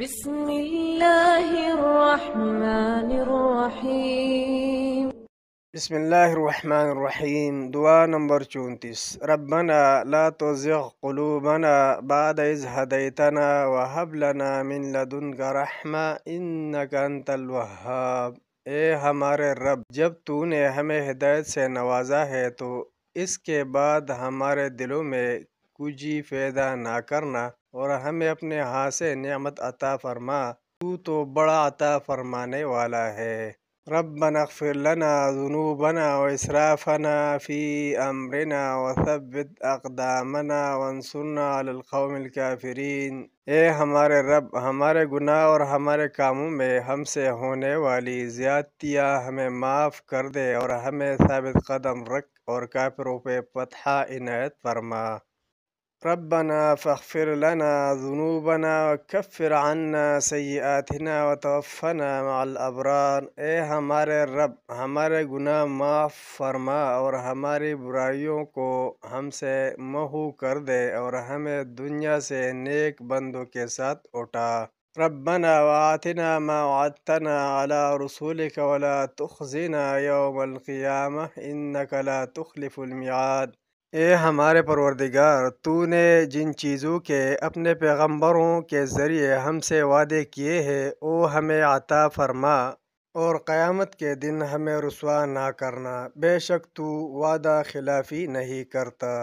بسم الله الرحمن الرحيم. بسم اللہ الرحمن الرحیم۔ دعا نمبر 34۔ ربنا لا تزغ قلوبنا بعد اذ هديتنا وهب لنا من لدنك رحمة انك انت الوهاب۔ اے ہمارے رب، جب تو نے ہمیں ہدایت سے نوازا ہے تو اس کے بعد ہمارے دلوں میں کجی پیدا نہ کرنا، اور ہمیں اپنے ہاتھ سے نعمت عطا فرما، تو بڑا عطا فرمانے والا ہے۔ ربنا اغفر لنا ذنوبنا وإسرافنا في أمرنا وثبت أقدامنا وانصرنا على القوم الكافرين۔ اے ہمارے رب، ہمارے گناہ اور ہمارے کاموں میں ہم سے ہونے والی زیادتیاں ہمیں معاف کر دے، اور ہمیں ثابت قدم رکھ اور کافروں پہ فتح عنایت فرما۔ ربنا فاغفر لنا ذنوبنا وكفر عنا سیئاتنا وتوفنا مع الابرار۔ اے ہمارے رب، ہمارے گناہ معاف فرما اور ہماری برائیوں کو ہم سے محو کر دے، اور ہمیں دنیا سے نیک بندوں کے ساتھ اٹھا۔ ربنا وآتنا ما وعدتنا على رسولك ولا تخزنا يوم القيامة إنك لا تخلف الميعاد۔ اے ہمارے پروردگار، تو نے جن چیزوں کے اپنے پیغمبروں کے ذریعے ہم سے وعدے کیے ہیں وہ ہمیں عطا فرما، اور قیامت کے دن ہمیں رسوا نہ کرنا، بے شک تو وعدہ خلافی نہیں کرتا۔